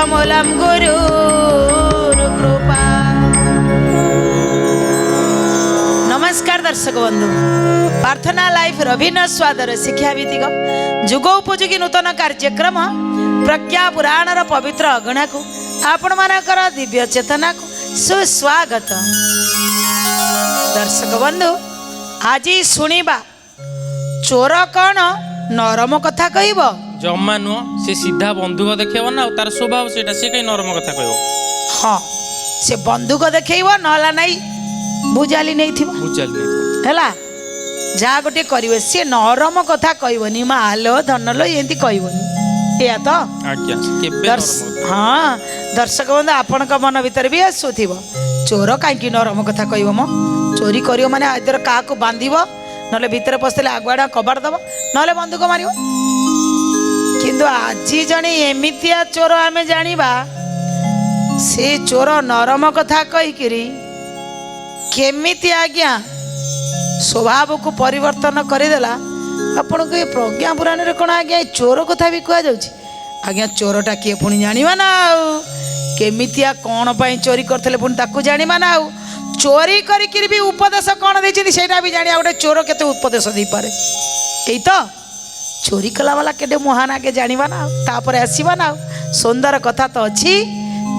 मूलम गुरुर कृपा। नमस्कार दर्शक बंधु, प्रार्थना लाइफ अभिनव स्वादर शिक्षा भित्तिक जुग उपयोगी नूतन कार्यक्रम प्रज्ञा पुराणर पवित्र अगणा को आपण मानकर दिव्य चेतना को सुस्वागत। दर्शक बंधु, आज शुणिबा चोर कौन नरम कथा कहब जमा नुह से सीधा बंधुक देखेब ना तार स्वभाव से कहीं नरम कथा कह। हाँ, से बंधुक देखेब नला नाई बुझाली नहीं थी है जहाँ गोटे करेंगे सी नरम कथा कहबनी मालो धनलो एमती कहबनी या तो हाँ। दर्शक बंधु, आपण मन भीतर भी आसुव चोर कहीं नरम कथा कहब मो चोरी कर माने आदर क्या बांध ना भितर पशले आगुआड़ा कबाड़ दब ना बंधुक मार। किंतु आज जने एमितिया चोर आमे जानिबा से चोर नरम कथा कहीकिरी केमिति आज्ञा स्वभाव को परिवर्तन करदेला। आपण को प्रज्ञा पुराण रे कोन आज्ञा चोर कथा भी कह जाउची आज्ञा चोरटा किए पुणी जानिबा ना केमितिया कौन पाई चोरी करथले पुणी ताकू जानिबा ना चोरी करी भी उपदेश कौन देछि सेटा भी जानिया गोटे चोर केते उपदेश दे पारे एई तो चोरी कला वाला केडे महान आगे जानिबा ना तापर आसीबा ना सुंदर कथा तो अछि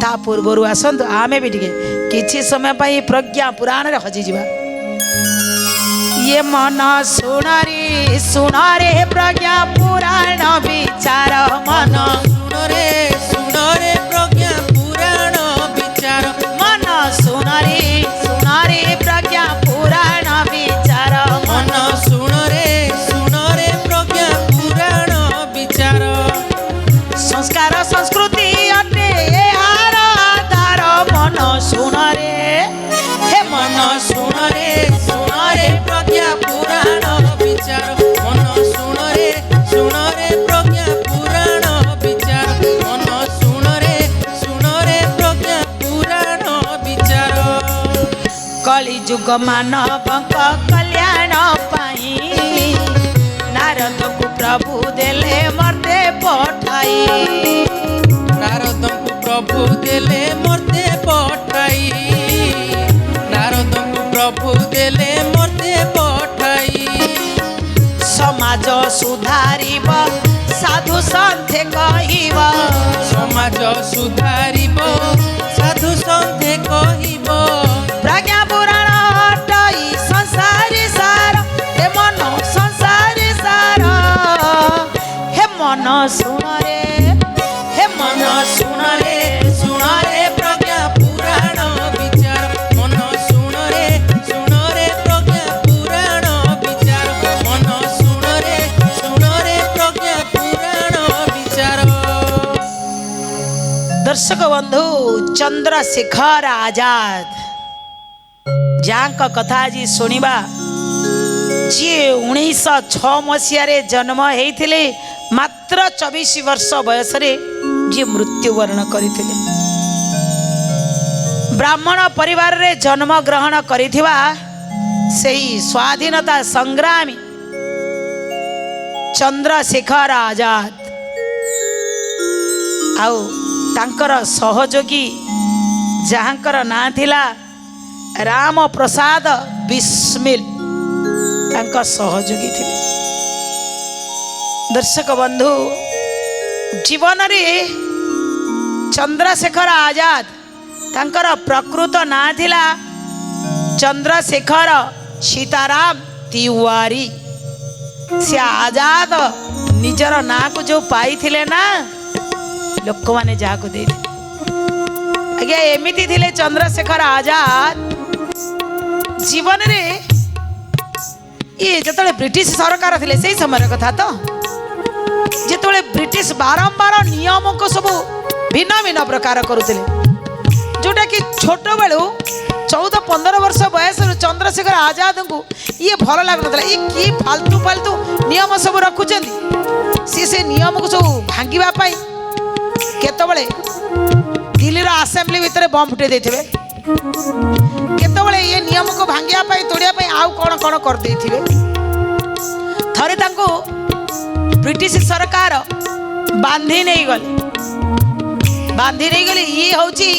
ता पूर्वरु आसंतु आमे भी टिके किछि समय पई प्रज्ञा पुराण रे हजि जिबा। ये मन सुन रे प्रज्ञा पुराण विचार मन सुन रे प्रज्ञा पुराण विचार मन सुन रे प्रज्ञा पुराण विचार मन सुन रे प्रज्ञा पुराण विचार। संस्कार संस्कृति अटे यार तार मन सुन रे हे मन सुन रे प्रज्ञा पुराण विचार मन सुन रे प्रज्ञा पुराण विचार मन सुन रे प्रज्ञा पुराण विचार। कली युग मानवक कल्याण पाई नारद को प्रभु देले मर्ते पठाई नारद को प्रभु देले मर्ते पठाई नारद को प्रभु देले मर्ते पठाई। समाज सुधारिब साधु सन्थे कहिब समाज सुधारिब साधु सन्थे कहिब प्रज्ञा पुराण हटाई संसारी सार हे मन संसारी सार हे मन सुन रे प्रज्ञा पुराण विचार मन सुन रे प्रज्ञा पुराण विचार मन सुन रे प्रज्ञा पुराण विचार। दर्शक बंधु, चंद्रशेखर आजाद जांक कथा आज शुणिबा जी 1906 मसीह जन्म होते मात्र 24 वर्ष बयस जी मृत्युवरण करते ब्राह्मण परिवार रे जन्म ग्रहण करिथिबा सेही स्वाधीनता संग्रामी चंद्रशेखर आजाद आउ तांकर सहयोगी जहाँकर ना थिला राम प्रसाद बिस्मिल तांका सहयोगी थे। दर्शक बंधु, जीवन रे चंद्रशेखर आजाद तांकर प्रकृत ना थिला चंद्रशेखर सीताराम तिवारी। से आजाद निजर ना को जो पाई थिले ना लोक माने जा को दे आज्ञा एमिति थिले चंद्रशेखर आजाद जीवन रे ये जतले ब्रिटिश सरकार थिले सेही समय कथा तो जतले ब्रिटिश बारंबार नियम को सब भिन्न भिन्न प्रकार करुथिले जोटा कि छोट बेलू 14-15 वर्ष बयस चंद्रशेखर आजाद को ये भल लगुन ये कि फालतू फालतू नियम सब रखुचंदी से नियम को सब भांगिबा पाई केतबळे दिल्ली रा असेंबली भितर बम फुटे देथिबे केतबळे ये नियम को भांगिया पाई तोड़िया पाई आउ कोन कोन कर देथिबे। थरे तांको ब्रिटिश सरकार बांधी नहीं गले ବାନ୍ଧି ନେଇଗଲେ। ଇଏ ହଉଛି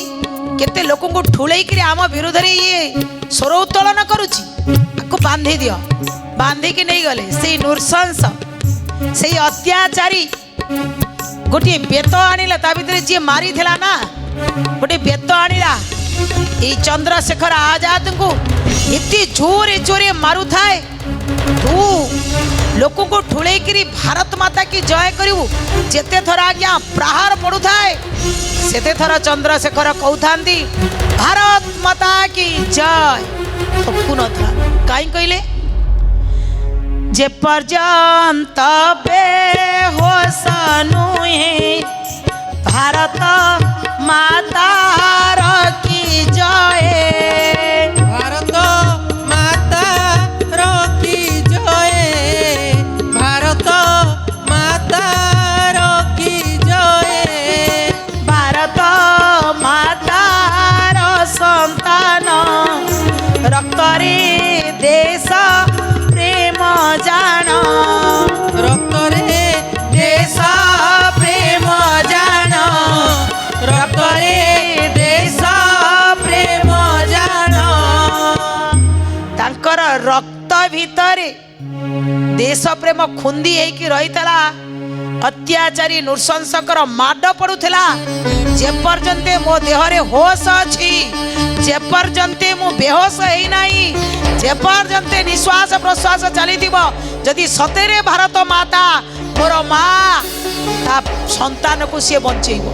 କେତେ ଲୋକଙ୍କୁ ଠୁଳେଇକିରି ଆମ ବିରୁଦ୍ଧରେ ଇଏ ସ୍ୱର ଉତ୍ତୋଳନ କରୁଛି, ତାକୁ ବାନ୍ଧି ଦିଅ। ବାନ୍ଧିକି ନେଇଗଲେ। ସେଇ ନୃଶଂସ, ସେଇ ଅତ୍ୟାଚାରୀ ଗୋଟିଏ ବେତ ଆଣିଲା, ତା ଭିତରେ ଯିଏ ମାରିଥିଲା ନା ଗୋଟିଏ ବେତ ଆଣିଲା। ଏଇ ଚନ୍ଦ୍ରଶେଖର ଆଜାଦଙ୍କୁ ଏତେ ଜୋରେ ଜୋରେ ମାରୁଥାଏ। ତୁ ଲୋକଙ୍କୁ ଠୁଳେଇକିରି ଭାରତ ମାତା କି ଜୟ କରିବୁ। ଯେତେ ଥର ଆଜ୍ଞା ପ୍ରହାର ପଡୁଥାଏ ସେତେ ଥର ଚନ୍ଦ୍ରଶେଖର କହୁଥାନ୍ତି ଭାରତ ମାତା କି ଜୟ। ଥକୁ ନଥିଲା। କାହିଁ କହିଲେ? ଯେ ପର୍ଯ୍ୟନ୍ତ ବେହୋସ ନୁହେଁ ଭାରତ ମାତାର କି ଜୟ। ଭାରତ ମାତାର କି ଜୟ, ଭାରତ ମାତାର କି ଜୟ। ଭାରତ ମାତାର ସନ୍ତାନ ରକ୍ତରେ ଦେଶ ପ୍ରେମ ଜାଣ, ରକ୍ତରେ ଦେଶ ପ୍ରେମ ଜାଣ, ରକ୍ତରେ ଦେଶ ପ୍ରେମ ଜାଣ। ତାଙ୍କର ରକ୍ତ ଭିତରେ ଦେଶ ପ୍ରେମ ଖୁନ୍ଦି ହେଇକି ରହିଥିଲା। ଅତ୍ୟାଚାରୀ ନୃଶଂସଙ୍କର ମାଡ଼ ପଡୁଥିଲା। ଯେପର୍ଯ୍ୟନ୍ତ ମୋ ଦେହରେ ହୋସ ଅଛି, ଯେପର୍ଯ୍ୟନ୍ତ ମୁଁ ବେହୋସ ହେଇନାହିଁ, ଯେପର୍ଯ୍ୟନ୍ତ ନିଶ୍ୱାସ ପ୍ରଶ୍ୱାସ ଚାଲିଥିବ, ଯଦି ସତରେ ଭାରତ ମାତା ମୋର ମା, ତା ସନ୍ତାନକୁ ସିଏ ବଞ୍ଚେଇବ।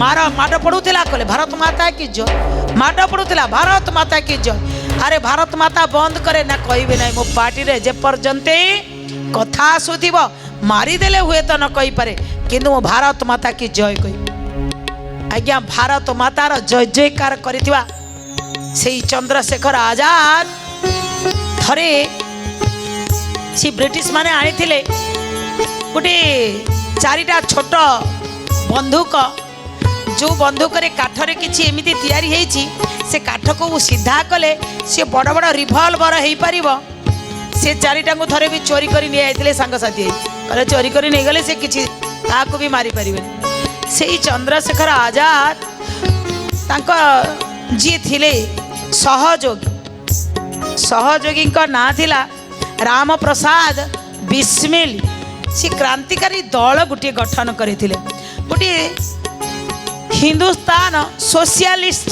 ମାଡ଼ ପଡୁଥିଲା, କହିଲେ ଭାରତ ମାତା କି ଜୟ। ମାଡ଼ ପଡୁଥିଲା, ଭାରତ ମାତା କି ଜୟ। ଆରେ ଭାରତ ମାତା ବନ୍ଦ କରେ ନା, କହିବେ ନାହିଁ। ମୋ ପାଟିରେ ଯେପର୍ଯ୍ୟନ୍ତ କଥା ଆସୁଥିବ, ମାରିଦେଲେ ହୁଏତ ନ କହିପାରେ, କିନ୍ତୁ ମୁଁ ଭାରତ ମାତା କି ଜୟ କହିବି। ଆଜ୍ଞା ଭାରତ ମାତାର ଜୟ ଜୟକାର କରିଥିବା ସେଇ ଚନ୍ଦ୍ରଶେଖର ଆଜାଦ ଥରେ ସେ ବ୍ରିଟିଶ ମାନେ ଆଣିଥିଲେ ଗୋଟେ 4ଟା ଛୋଟ ବନ୍ଧୁକ। ଯେଉଁ ବନ୍ଧୁକରେ କାଠରେ କିଛି ଏମିତି ତିଆରି ହେଇଛି, ସେ କାଠକୁ ସିଧା କଲେ ସେ ବଡ଼ ବଡ଼ ରିଭଲଭର ହେଇପାରିବ। ସେ 4ଟାଙ୍କୁ ଥରେ ବି ଚୋରି କରି ନିଆଯାଇଥିଲେ ସାଙ୍ଗସାଥି ହେଇ। କହିଲେ ଚୋରି କରି ନେଇଗଲେ ସେ କିଛି କାହାକୁ ବି ମାରିପାରିବେନି। ସେଇ ଚନ୍ଦ୍ରଶେଖର ଆଜାଦ ତାଙ୍କ ଯିଏ ଥିଲେ ସହଯୋଗୀ, ସହଯୋଗୀଙ୍କ ନାଁ ଥିଲା ରାମପ୍ରସାଦ ବିସ୍ମିଲ୍। ସେ କ୍ରାନ୍ତିକାରୀ ଦଳ ଗୋଟିଏ ଗଠନ କରିଥିଲେ। ଗୋଟିଏ ହିନ୍ଦୁସ୍ତାନ ସୋସିଆଲିଷ୍ଟ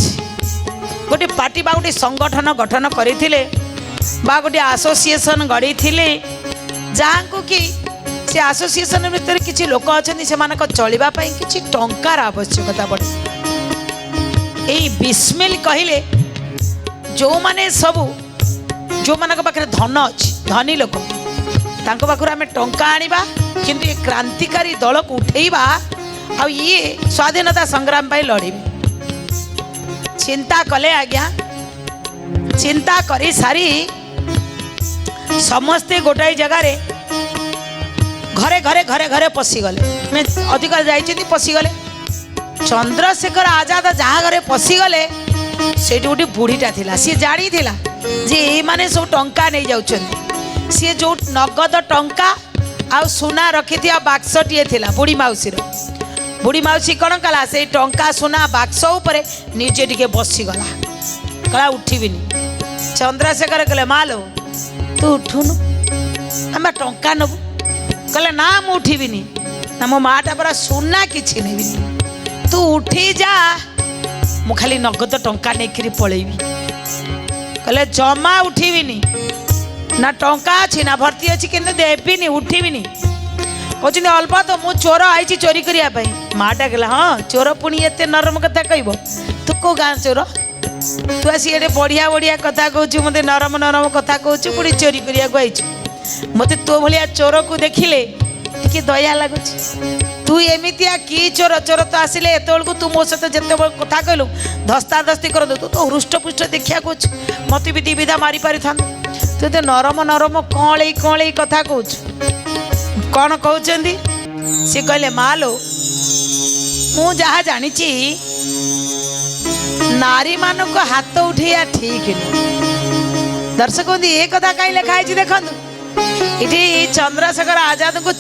ଗୋଟିଏ ପାର୍ଟି ବା ଗୋଟିଏ ସଂଗଠନ ଗଠନ କରିଥିଲେ, ବା ଗୋଟିଏ ଆସୋସିଏସନ୍ ଗଢ଼ିଥିଲେ, ଯାହାକୁ କି ସେ ଆସୋସିଏସନ୍ ଭିତରେ କିଛି ଲୋକ ଅଛନ୍ତି, ସେମାନଙ୍କ ଚଳିବା ପାଇଁ କିଛି ଟଙ୍କାର ଆବଶ୍ୟକତା ପଡ଼େ। ଏଇ ବିସ୍ମିଲ୍ କହିଲେ ଯେଉଁମାନେ ସବୁ, ଯେଉଁମାନଙ୍କ ପାଖରେ ଧନ ଅଛି, ଧନୀ ଲୋକ, ତାଙ୍କ ପାଖରୁ ଆମେ ଟଙ୍କା ଆଣିବା, କିନ୍ତୁ ଏ କ୍ରାନ୍ତିକାରୀ ଦଳକୁ ଉଠେଇବା, ଆଉ ଇଏ ସ୍ୱାଧୀନତା ସଂଗ୍ରାମ ପାଇଁ ଲଢ଼ିବେ। ଚିନ୍ତା କଲେ ଆଜ୍ଞା। ଚିନ୍ତା କରି ସାରି ସମସ୍ତେ ଗୋଟାଏ ଜାଗାରେ ଘରେ ଘରେ ଘରେ ଘରେ ପଶିଗଲେ। ଅଧିକ ଯାଇଛନ୍ତି, ପଶିଗଲେ। ଚନ୍ଦ୍ରଶେଖର ଆଜାଦ ଯାହା ଘରେ ପଶିଗଲେ, ସେଇଠି ଗୋଟେ ବୁଢ଼ୀଟା ଥିଲା। ସିଏ ଜାଣିଥିଲା ଯେ ଏଇମାନେ ସବୁ ଟଙ୍କା ନେଇଯାଉଛନ୍ତି। ସିଏ ଯେଉଁ ନଗଦ ଟଙ୍କା ଆଉ ସୁନା ରଖିଥିବା ବାକ୍ସଟିଏ ଥିଲା ବୁଢ଼ୀ ମାଉସୀର। ବୁଢ଼ୀ ମାଉସୀ କ'ଣ କଲା, ସେଇ ଟଙ୍କା ସୁନା ବାକ୍ସ ଉପରେ ନିଜେ ଟିକେ ବସିଗଲା। କହିଲା ଉଠିବିନି। ଚନ୍ଦ୍ରଶେଖର କହିଲେ ମାଲୋ ତୁ ଉଠୁନୁ, ଆମେ ଟଙ୍କା ନେବୁ। କହିଲେ ନା ମୁଁ ଉଠିବିନି। ନା ମୋ ମାଟା ପରା ସୁନା କିଛି ନେବିନି, ତୁ ଉଠି ଯା, ମୁଁ ଖାଲି ନଗଦ ଟଙ୍କା ନେଇକିରି ପଳେଇବି। କହିଲେ ଜମା ଉଠିବିନି। ନା ଟଙ୍କା ଅଛି ନା ଭର୍ତ୍ତି ଅଛି, କିନ୍ତୁ ଦେବିନି, ଉଠିବିନି। କହୁଛନ୍ତି ଅଲବତ ମୁଁ ଚୋର ଆଇଛି ଚୋରି କରିବା ପାଇଁ। ମାଟା କହିଲା ହଁ ଚୋର, ପୁଣି ଏତେ ନରମ କଥା କହିବ? ତୁ କେଉଁ ଗାଁ ଚୋର? ତୁ ଆସି ଏଠି ବଢ଼ିଆ ବଢ଼ିଆ କଥା କହୁଛୁ, ମୋତେ ନରମ ନରମ କଥା କହୁଛୁ, ପୁଣି ଚୋରି କରିବାକୁ ଆଇଛୁ। ମୋତେ ତୋ ଭଳିଆ ଚୋରକୁ ଦେଖିଲେ ଟିକେ ଦୟା ଲାଗୁଛି। ତୁ ଏମିତିଆ କି ଚୋର? ଚୋର ତ ଆସିଲେ ଏତେବେଳକୁ ତୁ ମୋ ସହିତ ଯେତେବେଳେ କଥା କହିଲୁ ଧସ୍ତାଧସ୍ତି କରନ୍ତୁ, ତୁ ତ ହୃଷ୍ଟପୃଷ୍ଟ ଦେଖିବାକୁ ଅଛୁ, ମୋତେ ବି ଦିବିଧା ମାରି ପାରିଥାନ୍ତୁ। ତୁ ଏତେ ନରମ ନରମ କଅଁଳେଇ କଅଁଳେଇ କଥା କହୁଛୁ। କ'ଣ କହୁଛନ୍ତି? ସେ କହିଲେ ମାଲୋ ମୁଁ ଯାହା ଜାଣିଛି ନାରୀମାନଙ୍କୁ ହାତ ଉଠେଇବା ଠିକ୍ ନୁହେଁ। ଦର୍ଶକ ଏ କଥା କାହିଁ ଲେଖା ହେଇଛି ଦେଖନ୍ତୁ। ଏଠି ଚନ୍ଦ୍ରଶେଖର ଆଜାଦଙ୍କୁ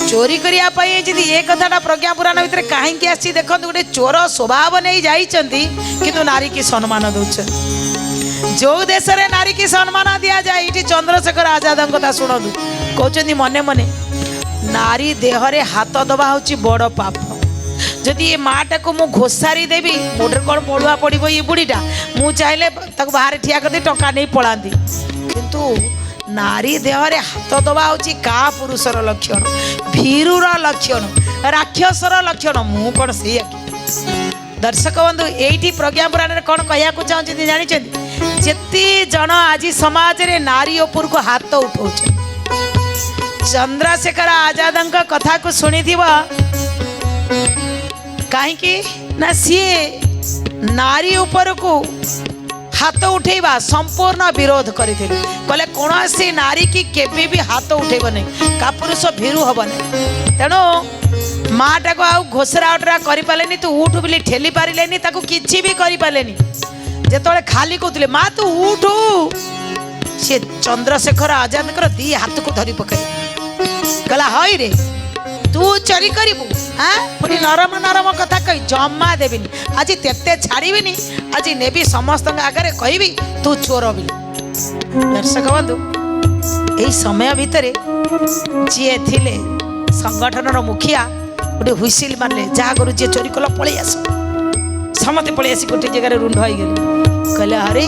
चोरी करने जी ये कथाटा प्रज्ञा पुराण भितर कहीं आसी देखो गोटे चोर स्वभाव नहीं जाइंट किंतु नारी की सम्मान दौर जो देश में नारी की सम्मान दि जाए ये चंद्रशेखर आजाद कथा शुणु कहते मने मने नारी देहरे हाथ दबा हूँ बड़ पाप जदि ये माटा को मु घोषारी देवी मोटर कौन पड़ुआ पड़ो ये बुढ़ीटा मु चाहिए बाहर ठिया कर टंका नहीं पलांती किंतु नारी देहरे हाथ दबा हूँ का पुरुषर लक्षण भीरुर लक्षण राक्षसर लक्षण मु कौन से दर्शक बंधु ये प्रज्ञा पुराण में कौन कहना चाहते जानते जेती जन आज समाज रे नारी उपर को हाथ उठाऊ चंद्रशेखर आजाद कथा को शुणी कहीं ना सी नारी उपर को हाथ उठेबा संपूर्ण विरोध करते कहले कौन सी नारी की केबे भी हाथ उठेब नहीं का पुरुष भीरु हम नहीं तेणु माटा को आउ घोषरा उठरा करें तू उठ बोली ठेली पारे किसी भी करें जो खाली कहते माँ तू उठू सी चंद्रशेखर आजाद दी हाथ को धरी पकड़ कहला हई रे तू चोरी करू हाँ पुणी नरम नरम कथा कही जमा देविनी आज तेते छाड़बी आज नेबी समस्त आगे कहबी तू चोर बोली दर्शक बंधु यही समय भितर जी थे संगठन मुखिया गोटे हुइसिल मारे जहाँ करू जी चोरी कल पलि आस समस्ते पलि आसी गोटे जगह रुंड हो गले कहले अरे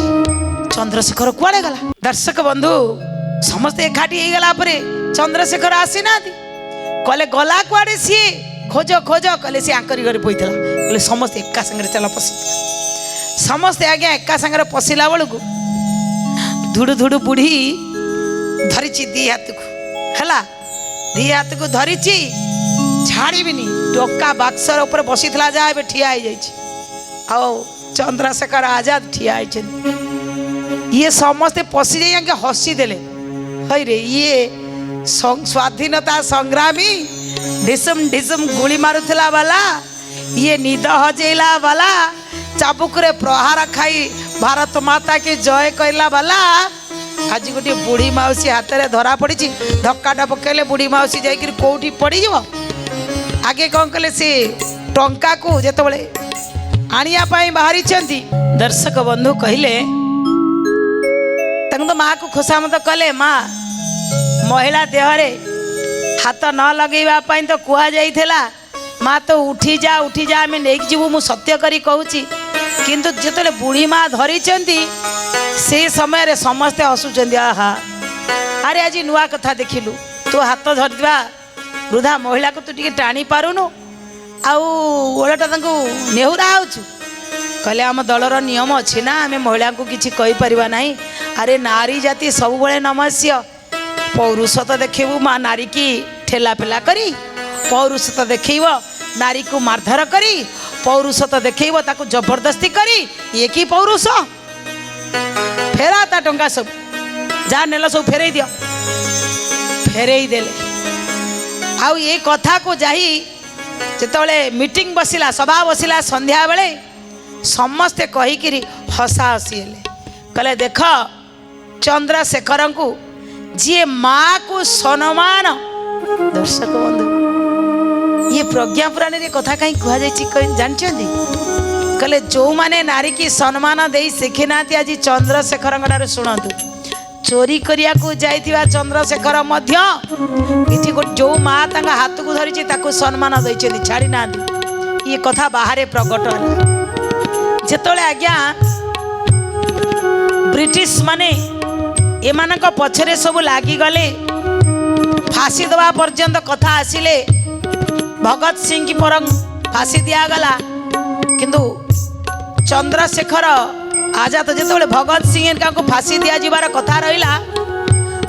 चंद्रशेखर कुआड़े गला दर्शक बंधु समस्ते एकाठी होगला चंद्रशेखर आसी ना कहले गला कुआड़े सी खोज खोज कहले सी आंकरी घरे पईला कहले समस्त एका संगे चल पशि समस्ते आज्ञा एका संगे पशिला बेलू धुड़ु धुड़ु बुढ़ी धरी दी हाथ को है दी हाथ को धरी छाड़बी टोका बाक्सर ऊपर बसी जहाँ ए ठिया हो चंद्रशेखर आजाद ठिया ये समस्ते पशि जाए हसी देले हई रे ये स्वाधीनता संग्रामी ढिसम ढिसम गुली मारुला वाला ये निद हजेला वाला चाबुक रे प्रहार खाई भारत माता की जय कहला वाला आज गोटे बुढ़ी मौसी हाथ में धरा पड़ी धक्काटा पकड़े बुढ़ी मौसी जाकि कौटी पड़ आगे कौन कले सी टंका को जो आनियापाई बाहरी दर्शक बंधु कहले तो माँ को खुशामत कले माँ महिला देहरे हाथ न लगेवाई तो कहुला माँ तो उठी जा आम नहीं जीवु मु सत्य करी कहूँ किंतु जो बुढ़ी माँ धरी से समय रे समस्ते हसुच्च आहा अरे आज नुआ कथा देखिलु तू हाथ धरवा वृद्धा महिला को तू टे टाणी पारुनु आलटा नेहुरा होचु कहले आम दलर नियम अच्छी ना आम महिला को किसी कहीपर ना अरे नारी जाति सब बड़े नमस्य पौरुष तो देखू माँ नारी की ठेला पेला करी पौरुष तो देखेब नारी को मारधर करी पौरुष तो देखेब ताको जबरदस्ती करी ये की पौरुष फेरा ता टंका सब जहाँ नेल सब फेरई दियो फेरई देले आउ ये कथा को जाही जिते मीटिंग बसिला सभा बसिला संध्या बेले समस्ते कहीकि हसा हसी कहले देख चंद्रशेखर को जी माँ को सम्मान दर्शक बंधु ये प्रज्ञा पुराण रे कथा कहीं कह जानते कहले जो माने नारी की सम्मान दे शिखी ना आज चंद्रशेखर शुणु चोरी करिया को जाइथिबा चंद्रशेखर इठी जो माँ तांगा हाथ को धरी सम्मान देते छाड़ी ना ये कथा बाहर प्रकट है जेतोले आज्ञा ब्रिटिश माने एमानक पछरे सब लागी गले फांसी दवा पर्यंत कथा आसिले भगत सिंह की पर फांसी दिगला किंतु चंद्रशेखर आजाद जो भगत सिंह को फांसी दि जाबार कथा रहा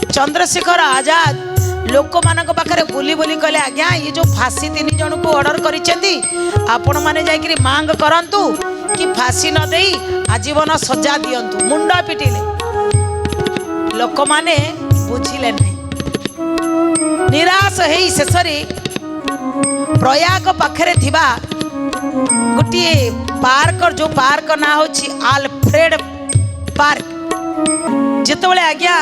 चंद्रशेखर आजाद लोक मान पाखे बुली बुली कहले आज्ञा ये जो फांसी 3 जन को ऑर्डर कर माने जाकि मांग करंतु कि फांसी न दे आजीवन सजा दियंतु मुंडा पिटिले लोक माने बुझिले नहीं निराश है शेष प्रयाग पाखरे थिबा गोटे पार्क जो पार्क ना होची आल्फ्रेड पार्क जितेबाला आज्ञा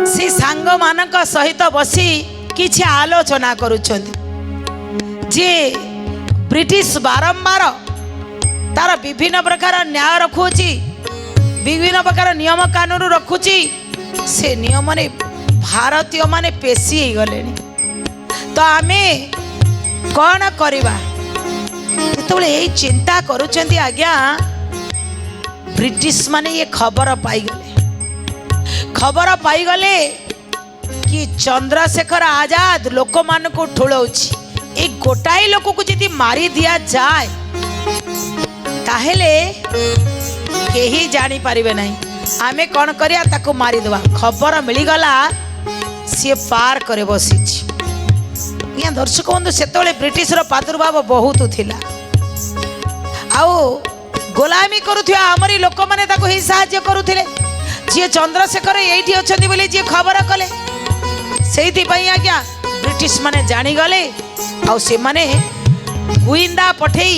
से सांग मानक सहित बसी କିଛି ଆଲୋଚନା କରୁଛନ୍ତି ଯେ ବ୍ରିଟିଶ ବାରମ୍ବାର ତାର ବିଭିନ୍ନ ପ୍ରକାର ନ୍ୟାୟ ରଖୁଛି, ବିଭିନ୍ନ ପ୍ରକାର ନିୟମ କାନୁନ ରଖୁଛି। ସେ ନିୟମରେ ଭାରତୀୟ ମାନେ ପେଶୀ ହେଇଗଲେଣି। ତ ଆମେ କ'ଣ କରିବା? ଯେତେବେଳେ ଏଇ ଚିନ୍ତା କରୁଛନ୍ତି ଆଜ୍ଞା, ବ୍ରିଟିଶ ମାନେ ଏ ଖବର ପାଇଗଲେ कि चंद्रशेखर आजाद लोक मान को ठुलौछि। एक गोटाए लोक को यदि मारी दिया जाए ताहेले केही जानी पारिबे नहीं। आमे कौन करिया ताको मारी देवा। खबर मिलीगला सी पार करे बसीछि। या दर्शक बंधु सेतोले ब्रिटिश रो प्रादुर्भाव बहुत थिला। आउ गोलामी करुथिया हमरी लोक माने ताको ही सहाय्य करुथिले। जे चंद्रशेखर एठी अछंती बोली जे खबर कले सेठी पई आज्ञा ब्रिटिश माने जानी गले। आउ से माने गुइंदा पठेई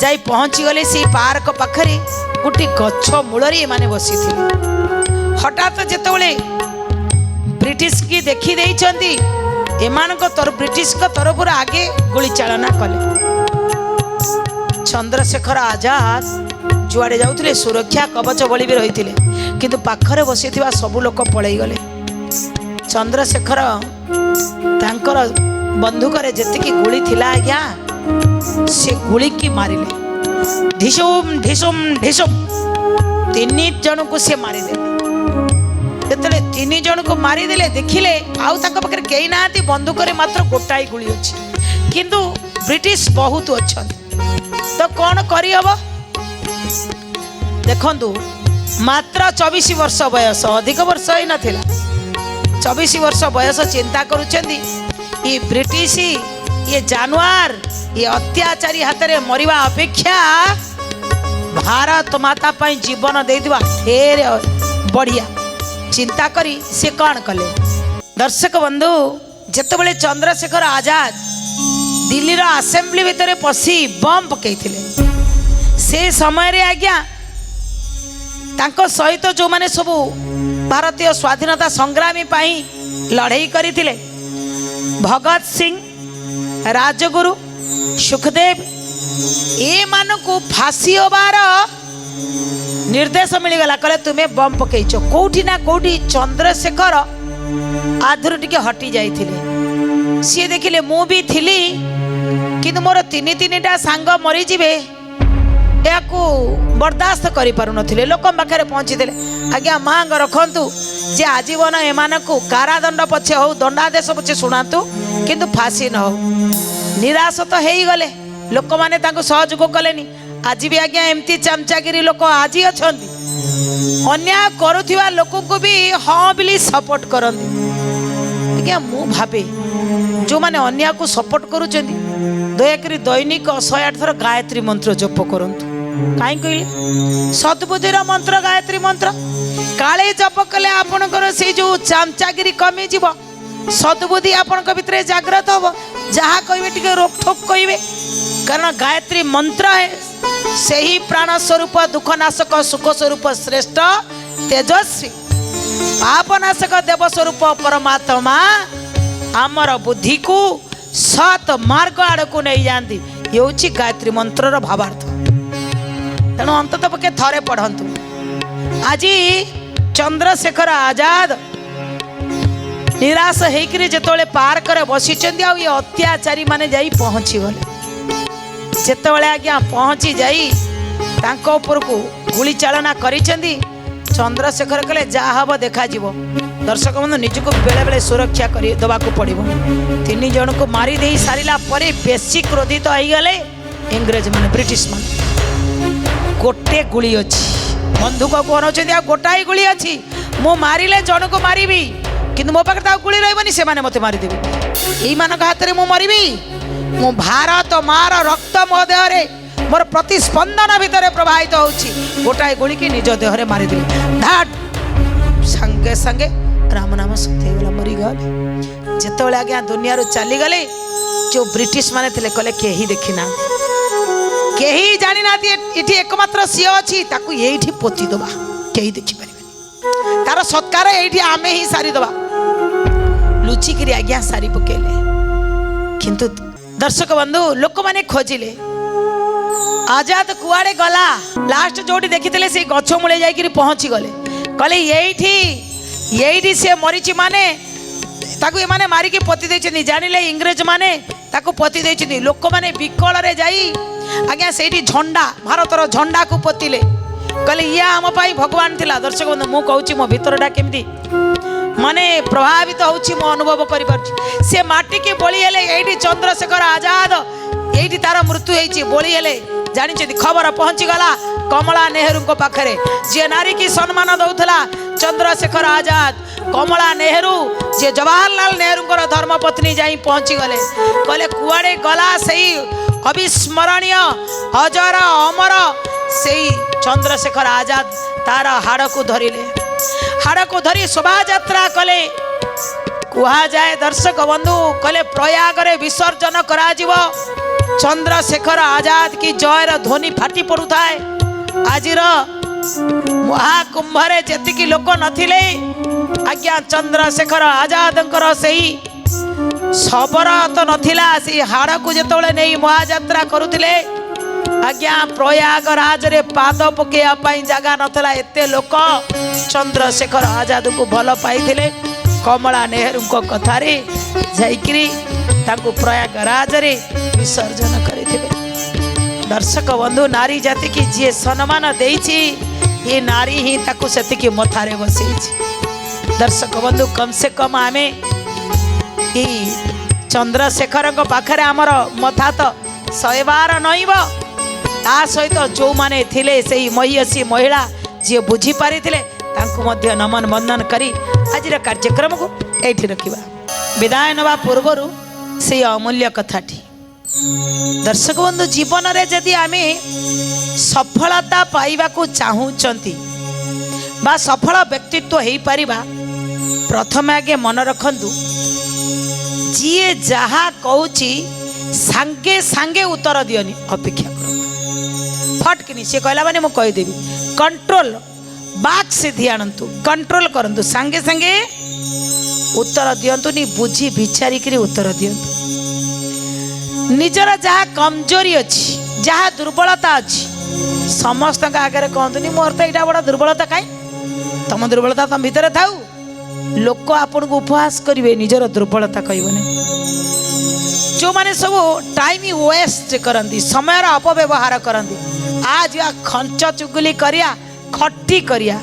जाई पहुंची गले से पार्क पाखरे गोटे गछ मूलरे माने बसी थिले। हठात जेतबेले ब्रिटिश की देखी देइचंती एमानक ब्रिटिश को तरफ आगे गोली चालना कले। चंद्रशेखर आजाद जुआड़े जाउथिले सुरक्षा कवच बली भी रहिथिले, किंतु पाखरे बसीथिबा सब लोक पळेई गले। चंद्रशेखर तांकर बंदूक रे जतिकी गुली थिला आज्ञा से गुली की मारिले। ढिसुम ढिसुम ढिसुम तीन जन को से मारिदे। जेतले तीन जन को मारिदेले देखिले आउ तांक पाखरे केही नांती, बंदूक रे मात्र गोटाई गुली अछि, किंतु ब्रिटिश बहुत अछन। तो कौन करी हबो? देखंतु मात्र 24 वर्ष बयस, अधिक वर्ष ही नथिला। 24 वर्ष बयस चिंता करुचंदी ये ब्रिटिश ये जानवर ये अत्याचारी हाथ में मरिबा अपेक्षा भारत माता पाई जीवन देइदिबा ढेर बढ़िया चिंता करी से कौन कले। दर्शक बंधु जेतेबेले चंद्रशेखर आजाद दिल्ली रो असेंबली भितर पसी बम पकईथिले से समय रे आज्ञा तांको सहित जो माने सबू भारतीय स्वाधीनता संग्रामी पाई लड़ाई करथिले भगत सिंह, राजगुरु, सुखदेव ए मानकू फांसी होबार निर्देश मिलगला। कहले तुम्हें बम पकईच कोठी ना कोठी। चंद्रशेखर आधुर टिके हटी जाइथिले। सी देखिले मु भी थिली किंतु मोर तीन सांग मरी जिवे याकू बर्दाश्त करि पारु नथिले। लोक पाखरे पहुंची देले आज्ञा मांग रखंतु जे आजीवन एमानकू कारादंड पछे हो दंडादेश पछे सुनातु किंतु फांसी न हो। निराश तो हेई गले लोक माने तांको सहयोग कलेनी। आज भी आज्ञा एमती चमचागिरी लोक आज अछंती अन्याय करुथिबा लोक को भी हां बिली सपोर्ट करंती। आज्ञा मु भाबे जो माने अन्याय को सपोर्ट करूचंती दयाकरी दैनिक 108 थर गायत्री मंत्र जप करंतु। काई कहले सद्बुद्धिर मंत्र गायत्री मंत्र काले जप कले आपनकर से जो चामचागिरी कमी जीव, सद्बुद्धि आपनक भितरे जागृत हो। जहा कहबे टिके रोक ठोक कहबे, कारण गायत्री मंत्र है से ही प्राण स्वरूप दुखनाशक सुख स्वरूप श्रेष्ठ तेजस्वी पापनाशक देव स्वरूप परमात्मा आमर बुद्धि को सत मार्ग आड़ को नहीं जाती। ये हूँ गायत्री मंत्र भावार्थ। तेणु अंतत पक्षे थरे पढ़ंतु। आज चंद्रशेखर आजाद निराश होकर जिते पार्क बसी ये अत्याचारी माने जाई पहुँची गले। जितेबाला आज्ञा पहुँची जाई तांको ऊपर को गुली चालना करिसेंती। चंद्रशेखर कहले जा हम देखा जीवो। दर्शक बंधु निजको बेले बेले सुरक्षा कर देवाक पड़ो। तीन जन को मारी दे सारिला परे बेसी क्रोधित हो गले इंग्रेज माने ब्रिटिश माने। गोटे गुली अच्छी बंधुक को अनाउछंती आ गोटाए गुली अच्छी मु मारिले जन को मारिबी किंतु मो पाखे ता गुली रहबनी से माने मते मारी देबे। एई मानक हाथ रे मु मरिबी। मु भारत मार रक्त मो देह रे मोर प्रतिस्पंदन भितर प्रवाहित होउछि। गोटाए गुली की निज देह रे मारी देबे। धाट संगे संगे राम नाम सत्य गला मरी गले। जितेबाला आज्ञा दुनिया रू चली गले जो ब्रिटिश माने थिले कहले केही देखी ना केही जानी ना इठी एकमात्र सी अछि ताकू एठी पोती दबा केही देखि परिबे तार सत्कार एठी आमे ही सारी दबा। ଲୁଚିକିରି ଆଜ୍ଞା ସାରି ପକେଇଲେ। କିନ୍ତୁ ଦର୍ଶକ ବନ୍ଧୁ ଲୋକ ମାନେ ଖୋଜିଲେ ଆଜାଦ କୁଆଡେ ଗଲା। ଲାଷ୍ଟ ଯୋଉଠି ଦେଖିଥିଲେ ସେଇ ଗଛ ମୂଳେ ଯାଇକିରି ପହଞ୍ଚି ଗଲେ। କହିଲେ ଏଇଠି ସେ ମରିଛି ମାନେ ତାକୁ ଏମାନେ ମାରିକି ପୋତି ଦେଇଛନ୍ତି। ଜାଣିଲେ ଇଂରେଜ ମାନେ ତାକୁ ପୋତି ଦେଇଛନ୍ତି। ଲୋକମାନେ ବିକଳରେ ଯାଇ ଆଜ୍ଞା ସେଇଠି ଝଣ୍ଡା ଭାରତର ଝଣ୍ଡାକୁ ପୋତିଲେ। କହିଲେ ଇଏ ଆମ ପାଇଁ ଭଗବାନ ଥିଲା। ଦର୍ଶକ ବନ୍ଧୁ ମୁଁ କହୁଛି ମୋ ଭିତରଟା କେମିତି ମାନେ ପ୍ରଭାବିତ ହେଉଛି ମୁଁ ଅନୁଭବ କରିପାରୁଛି। ସେ ମାଟିକି ବୋଳି ହେଲେ ଏଇଠି ଚନ୍ଦ୍ରଶେଖର ଆଜାଦ ଏଇଠି ତାର ମୃତ୍ୟୁ ହେଇଛି। ବୋଳି ହେଲେ ଜାଣିଛନ୍ତି ଖବର ପହଞ୍ଚିଗଲା କମଳା ନେହେରୁଙ୍କ ପାଖରେ। ଯିଏ ନାରୀ କି ସମ୍ମାନ ଦଉଥିଲା ଚନ୍ଦ୍ରଶେଖର ଆଜାଦ, କମଳା ନେହେରୁ ଯିଏ ଜବାହରଲାଲ ନେହେରୁଙ୍କର ଧର୍ମପତ୍ନୀ ଯାଇ ପହଞ୍ଚିଗଲେ। କହିଲେ କୁଆଡ଼େ ଗଲା ସେଇ ଅବିସ୍ମରଣୀୟ ଅଜର ଅମର ସେଇ ଚନ୍ଦ୍ରଶେଖର ଆଜାଦ। ତାର ହାଡ଼କୁ ଧରିଲେ, ହାଡ଼କୁ ଧରି ଶୋଭାଯାତ୍ରା କଲେ। କୁହାଯାଏ ଦର୍ଶକ ବନ୍ଧୁ କହିଲେ ପ୍ରୟାଗରେ ବିସର୍ଜନ କରାଯିବ। ଚନ୍ଦ୍ରଶେଖର ଆଜାଦ କି ଜୟର ଧ୍ୱନି ଫାଟି ପଡୁଥାଏ। ଆଜିର ମହାକୁମ୍ଭରେ ଯେତିକି ଲୋକ ନଥିଲେ ଆଜ୍ଞା ଚନ୍ଦ୍ରଶେଖର ଆଜାଦଙ୍କର ସେଇ ଶବର ତ ନଥିଲା, ସେଇ ହାଡ଼କୁ ଯେତେବେଳେ ନେଇ ମହାଯାତ୍ରା କରୁଥିଲେ ଆଜ୍ଞା ପ୍ରୟାଗରାଜରେ ପାଦ ପକେଇବା ପାଇଁ ଜାଗା ନଥିଲା। ଏତେ ଲୋକ ଚନ୍ଦ୍ରଶେଖର ଆଜାଦକୁ ଭଲ ପାଇଥିଲେ। କମଳା ନେହେରୁଙ୍କ କଥାରେ ଯାଇକିରି ତାଙ୍କୁ ପ୍ରୟାଗରାଜରେ ବିସର୍ଜନ କରିଥିଲେ। ଦର୍ଶକ ବନ୍ଧୁ ନାରୀ ଜାତିକି ଯିଏ ସମ୍ମାନ ଦେଇଛି ଏ ନାରୀ ହିଁ ତାକୁ ସେତିକି ମଥାରେ ବସେଇଛି। ଦର୍ଶକ ବନ୍ଧୁ କମ୍ ସେ କମ୍ ଆମେ ଏଇ ଚନ୍ଦ୍ରଶେଖରଙ୍କ ପାଖରେ ଆମର ମଥା ତ 100 ବାର ନଇବ। ତା ସହିତ ଯେଉଁମାନେ ଥିଲେ ସେଇ ମହିୟସୀ ମହିଳା ଯିଏ ବୁଝିପାରିଥିଲେ ତାଙ୍କୁ ମଧ୍ୟ ନମନ ବନ୍ଦନ କରି ଆଜିର କାର୍ଯ୍ୟକ୍ରମକୁ ଏଇଠି ରଖିବା। ବିଦାୟ ନେବା ପୂର୍ବରୁ ସେଇ ଅମୂଲ୍ୟ କଥାଟି ଦର୍ଶକ ବନ୍ଧୁ ଜୀବନରେ ଯଦି ଆମେ ସଫଳତା ପାଇବାକୁ ଚାହୁଁଛନ୍ତି ବା ସଫଳ ବ୍ୟକ୍ତିତ୍ୱ ହେଇପାରିବା, ପ୍ରଥମେ ଆଗେ ମନେ ରଖନ୍ତୁ ଯିଏ ଯାହା କହୁଛି ସାଙ୍ଗେ ସାଙ୍ଗେ ଉତ୍ତର ଦିଅନି, ଅପେକ୍ଷା କରନ୍ତୁ। ଫଟକିନି ସେ କହିଲା ମାନେ ମୁଁ କହିଦେବି। କଣ୍ଟ୍ରୋଲ ବାକ୍ ସିଧି ଆଣନ୍ତୁ, କଣ୍ଟ୍ରୋଲ କରନ୍ତୁ, ସାଙ୍ଗେ ସାଙ୍ଗେ ଉତ୍ତର ଦିଅନ୍ତୁନି, ବୁଝି ବିଚାରିକିରି ଉତ୍ତର ଦିଅନ୍ତୁ। ନିଜର ଯାହା କମଜୋରି ଅଛି, ଯାହା ଦୁର୍ବଳତା ଅଛି ସମସ୍ତଙ୍କ ଆଗରେ କହନ୍ତୁନି ମୋର ତ ଏଇଟା ବଡ଼ ଦୁର୍ବଳତା। କାହିଁ ତମ ଦୁର୍ବଳତା ତମ ଭିତରେ ଥାଉ। ଲୋକ ଆପଣଙ୍କୁ ଉପହାସ କରିବେ, ନିଜର ଦୁର୍ବଳତା କହିବନି। ଯେଉଁମାନେ ସବୁ ଟାଇମ୍ ୱେଷ୍ଟ କରନ୍ତି, ସମୟର ଅପବ୍ୟବହାର କରନ୍ତି, ଆଜ ଖଞ୍ଚ ଚୁଗୁଲି କରିବା, ଖଟି କରିବା,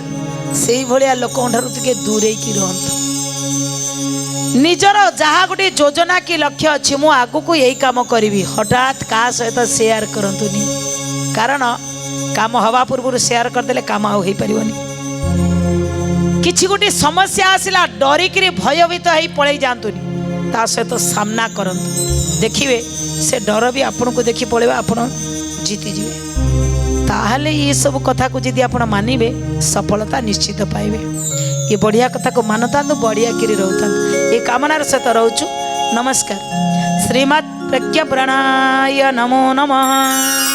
ସେଇଭଳିଆ ଲୋକଙ୍କ ଠାରୁ ଟିକେ ଦୂରେଇକି ରୁହନ୍ତୁ। ନିଜର ଯାହା ଗୋଟେ ଯୋଜନା କି ଲକ୍ଷ୍ୟ ଅଛି, ମୁଁ ଆଗକୁ ଏଇ କାମ କରିବି, ହଠାତ୍ କାହା ସହିତ ସେୟାର କରନ୍ତୁନି। କାରଣ କାମ ହେବା ପୂର୍ବରୁ ସେୟାର କରିଦେଲେ କାମ ଆଉ ହେଇପାରିବନି। କିଛି ଗୋଟେ ସମସ୍ୟା ଆସିଲା ଡରିକିରି ଭୟଭୀତ ହେଇ ପଳେଇ ଯାଆନ୍ତୁନି, ତା ସହିତ ସାମ୍ନା କରନ୍ତୁ। ଦେଖିବେ ସେ ଡର ବି ଆପଣଙ୍କୁ ଦେଖି ପଳେଇବା, ଆପଣ ଜିତିଯିବେ। ତାହେଲେ ଏସବୁ କଥାକୁ ଯଦି ଆପଣ ମାନିବେ ସଫଳତା ନିଶ୍ଚିତ ପାଇବେ। ଏ ବଢ଼ିଆ କଥାକୁ ମାନୁଥାନ୍ତୁ, ବଢ଼ିଆ କିରି ରହୁଥାନ୍ତୁ। ଏ କାମନାର ସହିତ ରହୁଛୁ। ନମସ୍କାର। ଶ୍ରୀମଦ୍ ପ୍ରଜ୍ଞା ପ୍ରାଣାୟ ନମୋ ନମଃ।